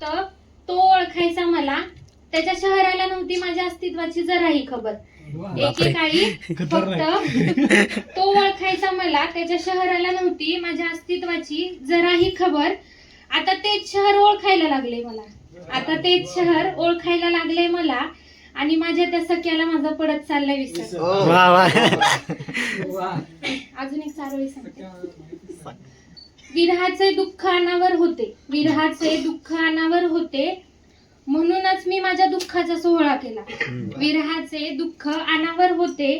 फक्त तो ओळखायचा मला, त्याच्या शहराला नव्हती माझ्या अस्तित्वाची जराही खबर. एकेकाळी फक्त तो ओळखायचा मला, त्याच्या शहराला नव्हती माझ्या अस्तित्वाची जराही खबर. आता तेच शहर ओळखायला लागले मला, आता तेच शहर ओळखायला लागले मला, आणि माझ्या त्या सख्याला माझा पडत चाललाय विसर. अजून एक चारोळी सांगते. विरहाचे दुःख अनावर होते, विरहाचे दुःख अनावर होते, म्हणूनच मी माझ्या दुःखाचा सोहळा केला. विरहाचे दुःख अनावर होते,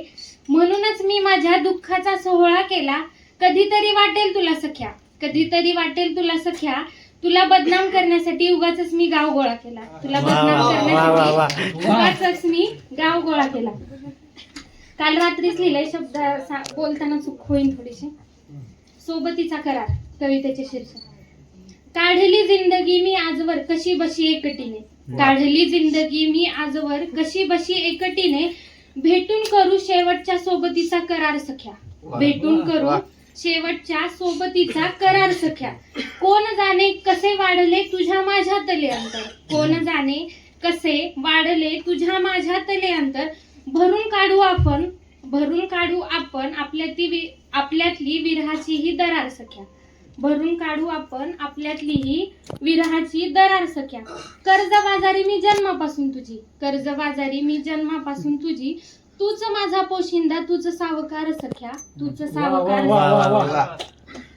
म्हणूनच मी माझ्या दुःखाचा सोहळा केला. कधीतरी वाटेल तुला सख्या, कधीतरी वाटेल तुला सख्या, तुला बदनाम करण्यासाठी उगाचच मी गाव गोळा केला. तुला बदनाम करण्यासाठी उगाचच मी गाव गोळा केला. काल रात्रीच लिहिलंय, शब्द बोलताना चूक होईल थोडीशी. सोबतीचा करार, कवितेचे शीर्षक. काढली जिंदगी मी आजवर कशी बशी एकटीने, काढली जिंदगी मी आजवर कशी बशी एकटीने, भेटून करू शेवटच्या सोबतीचा करार सख्या, भेटून करू शेवटच्या सोबतीचा करार सख्या. कोण जाणे कसे वाढले तुझ्या माझ्यातले अंतर, कोण जाणे कसे वाढले तुझ्या माझ्यातले अंतर, भरून काढू आपण, भरून काढू आपण आपल्यातली विरहाची ही दरार सख्या, भरून काढू आपण आपल्यातली ही विरहाची दरार सख्या. कर्जबाजारी मी जन्मापासून तुझी, कर्जबाजारी मी जन्मापासून तुझी, तूच माझा पोशिंदा, तूच सावकार सख्या, तूच सावकार.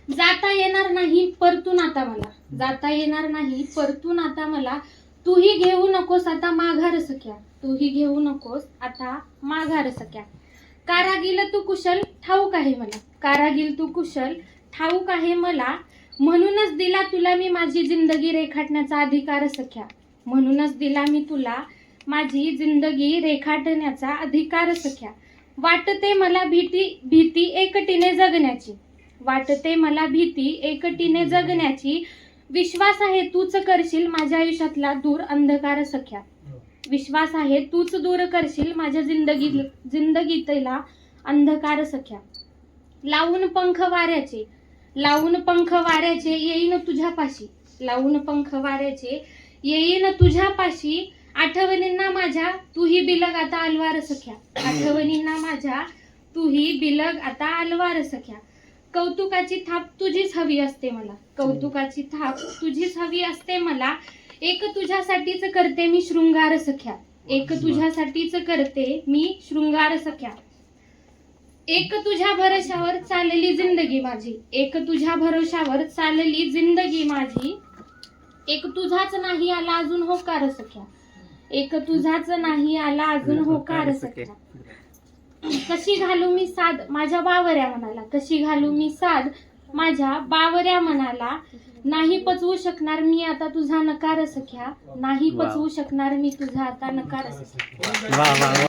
जाता येणार नाही परतून आता मला, जाता येणार नाही परतून आता मला, तूही घेऊ नकोस आता माघार सख्या, तूही घेऊ नकोस आता माघार सख्या. कारागील तू कुशल ठाऊक आहे मला, कारागील तू कुशल ठाऊक आहे मला, म्हणूनच दिला तुला मी माझी जिंदगी रेखाटण्याचा अधिकार सख्या, म्हणूनच दिला मी तुला माझी जिंदगी रेखाटण्याचा अधिकार सख्या. वाटते मला भीती एकटीने जगण्याची, वाटते मला भीती एकटीने जगण्याची, विश्वास आहे तूच करशील माझ्या आयुष्यातला दूर अंधकार सख्या, विश्वास आहे तूच दूर करशील माझ्या जिंदगीतला अंधकार सख्या. लावून पंख वाऱ्याचे, लावून पंख वाऱ्याचे येईन तुझ्यापाशी, लावून पंख वाऱ्याचे येईन तुझ्यापाशी, आठवणींना माझ्या तूही बिलग आता अलवार सख्या, आठवणींना माझ्या तूही बिलग आता अलवार सख्या. कौतुकाची थाप तुझीच हवी असते मला, कौतुकाची थाप तुझीच हवी असते मला, एक तुझ्यासाठीच करते मी शृंगार सख्या, एक तुझ्यासाठीच करते मी शृंगार सख्या. एक तुझ्या भरोशावर चालली जिंदगी माझी, एक तुझ्या भरोशावर चालली जिंदगी माझी, एक तुझाच नाही आला अजून होकार सख्या, एक तुझाच नाही आला अजून होकार सख्या. कशी घालू मी साध माझ्या बावऱ्या मनाला, कशी घालू मी साध माझ्या बावऱ्या मनाला, नाही पचवू शकणार मी आता तुझा नकार सख्या, नाही पचवू शकणार मी तुझा आता नकार सख्या.